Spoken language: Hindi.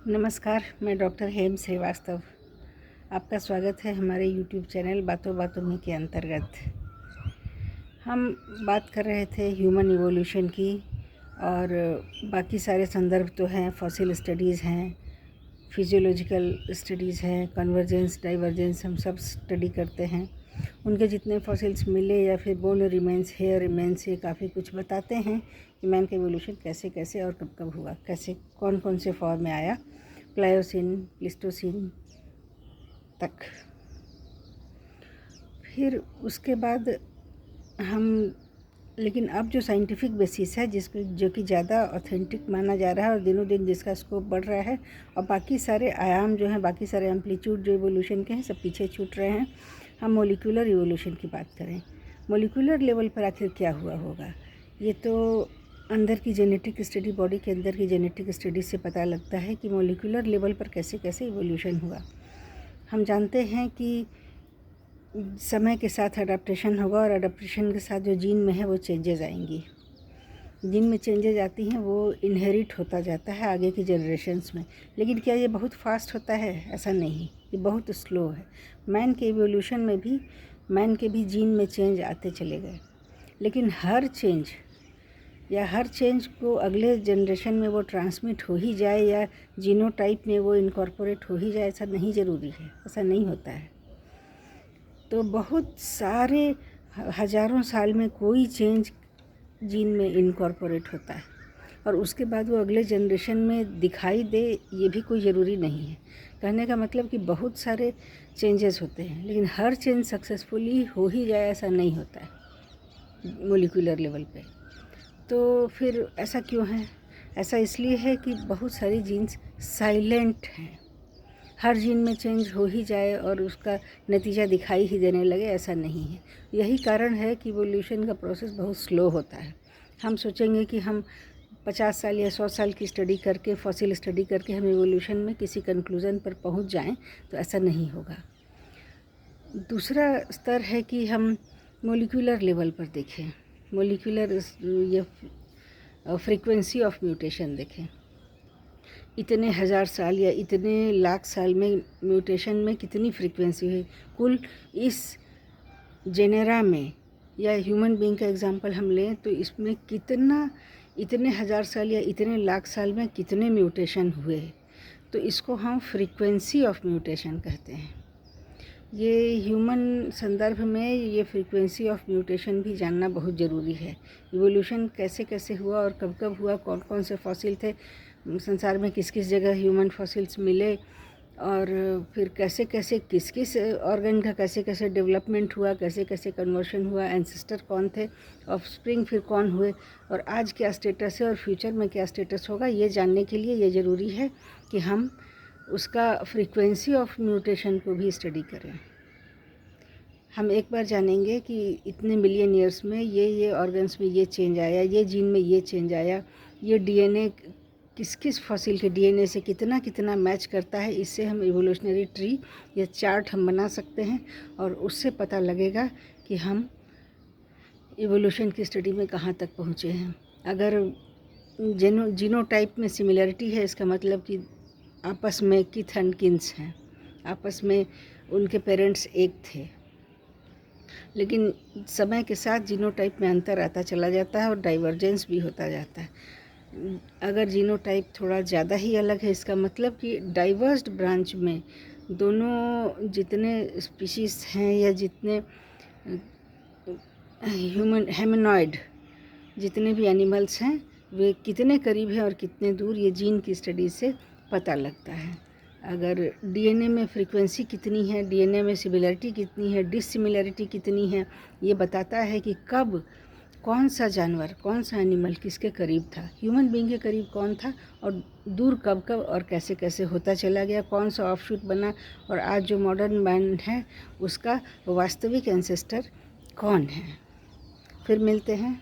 नमस्कार, मैं डॉक्टर हेम श्रीवास्तव। आपका स्वागत है हमारे यूट्यूब चैनल बातों बातों में के अंतर्गत। हम बात कर रहे थे ह्यूमन इवोल्यूशन की, और बाकी सारे संदर्भ तो हैं, फॉसिल स्टडीज़ हैं, फिजियोलॉजिकल स्टडीज़ हैं, कन्वर्जेंस डाइवर्जेंस हम सब स्टडी करते हैं। उनके जितने फॉसिल्स मिले या फिर बोन रिमेंस, हेयर रिमेंस, ये काफ़ी कुछ बताते हैं कि मैन का इवोल्यूशन कैसे कैसे और कब कब हुआ, कैसे कौन कौन से फॉर्म में आया, प्लायोसिन, प्लिस्टोसिन तक। फिर उसके बाद हम, लेकिन अब जो साइंटिफिक बेसिस है जिसको जो कि ज़्यादा ऑथेंटिक माना जा रहा है और दिनों दिन जिसका स्कोप बढ़ रहा है, और बाकी सारे आयाम जो हैं, बाकी सारे एम्पलीट्यूड जो इवोल्यूशन के हैं, सब पीछे छूट रहे हैं। हम मोलिकुलर इवोल्यूशन की बात करें। मोलिकुलर लेवल पर आखिर क्या हुआ होगा, ये तो अंदर की जेनेटिक स्टडी, बॉडी के अंदर की जेनेटिक स्टडी से पता लगता है कि मोलिकुलर लेवल पर कैसे कैसे इवोल्यूशन हुआ। हम जानते हैं कि समय के साथ अडाप्टेशन होगा, और अडाप्टेशन के साथ जो जीन में है वो चेंजेस आएंगी। जीन में चेंजेस आती हैं, वो इनहेरिट होता जाता है आगे की जनरेशन्स में। लेकिन क्या ये बहुत फास्ट होता है? ऐसा नहीं, ये बहुत स्लो है। मैन के इवोल्यूशन में भी मैन के भी जीन में चेंज आते चले गए, लेकिन हर चेंज को अगले जनरेशन में वो ट्रांसमिट हो ही जाए या जीनोटाइप में वो इनकॉर्पोरेट हो ही जाए, ऐसा नहीं ज़रूरी है, ऐसा नहीं होता है। तो बहुत सारे हज़ारों साल में कोई चेंज जीन में इनकॉर्पोरेट होता है, और उसके बाद वो अगले जनरेशन में दिखाई दे, ये भी कोई ज़रूरी नहीं है। कहने का मतलब कि बहुत सारे चेंजेस होते हैं, लेकिन हर चेंज सक्सेसफुली हो ही जाए ऐसा नहीं होता है मोलिकुलर लेवल पे। तो फिर ऐसा क्यों है? ऐसा इसलिए है कि बहुत सारी जीन्स साइलेंट हैं। हर जीन में चेंज हो ही जाए और उसका नतीजा दिखाई ही देने लगे, ऐसा नहीं है। यही कारण है कि इवोल्यूशन का प्रोसेस बहुत स्लो होता है। हम सोचेंगे कि हम 50 साल या 100 साल की स्टडी करके, फॉसिल स्टडी करके हम इवोल्यूशन में किसी कंक्लूज़न पर पहुंच जाएं, तो ऐसा नहीं होगा। दूसरा स्तर है कि हम मोलिकुलर लेवल पर देखें, मोलिकुलर ये फ्रीक्वेंसी ऑफ म्यूटेशन देखें। इतने हज़ार साल या इतने लाख साल में म्यूटेशन में कितनी फ्रीक्वेंसी हुई कुल इस जेनेरा में, या ह्यूमन बीइंग का एग्जांपल हम लें तो इसमें कितना, इतने हज़ार साल या इतने लाख साल में कितने म्यूटेशन हुए, तो इसको हम फ्रीक्वेंसी ऑफ म्यूटेशन कहते हैं। ये ह्यूमन संदर्भ में ये फ्रीक्वेंसी ऑफ म्यूटेशन भी जानना बहुत ज़रूरी है। इवोल्यूशन कैसे कैसे हुआ और कब कब हुआ, कौन कौन से फॉसिल थे संसार में, किस किस जगह ह्यूमन फॉसिल्स मिले, और फिर कैसे कैसे किस किस ऑर्गन का कैसे कैसे डेवलपमेंट हुआ, कैसे कैसे कन्वर्शन हुआ, एंसेस्टर कौन थे, ऑफस्प्रिंग फिर कौन हुए, और आज क्या स्टेटस है और फ्यूचर में क्या स्टेटस होगा, ये जानने के लिए ये ज़रूरी है कि हम उसका फ्रीक्वेंसी ऑफ म्यूटेशन को भी स्टडी करें। हम एक बार जानेंगे कि इतने मिलियन ईयर्स में ये ऑर्गन्स में ये चेंज आया, ये जीन में ये चेंज आया, ये डीएनए किस किस फॉसिल के डीएनए से कितना कितना मैच करता है। इससे हम इवोल्यूशनरी ट्री या चार्ट हम बना सकते हैं, और उससे पता लगेगा कि हम इवोल्यूशन की स्टडी में कहाँ तक पहुँचे हैं। अगर जीनोटाइप में सिमिलरिटी है, इसका मतलब कि आपस में किथ एंड किन्स हैं, आपस में उनके पेरेंट्स एक थे। लेकिन समय के साथ जीनोटाइप में अंतर आता चला जाता है और डाइवर्जेंस भी होता जाता है। अगर जीनोटाइप थोड़ा ज़्यादा ही अलग है, इसका मतलब कि डाइवर्स्ड ब्रांच में दोनों जितने स्पीशीज़ हैं या जितने ह्यूमन हेमिनॉइड जितने भी एनिमल्स हैं, वे कितने करीब हैं और कितने दूर, ये जीन की स्टडी से पता लगता है। अगर डीएनए में फ्रीक्वेंसी कितनी है, डीएनए में सिमिलरिटी कितनी है, डिससिमिलरिटी कितनी है, ये बताता है कि कब कौन सा जानवर, कौन सा एनिमल किसके करीब था, ह्यूमन बीइंग के करीब कौन था, और दूर कब कब और कैसे कैसे होता चला गया, कौन सा ऑफशूट बना, और आज जो मॉडर्न मैन है उसका वास्तविक एंसेस्टर कौन है। फिर मिलते हैं।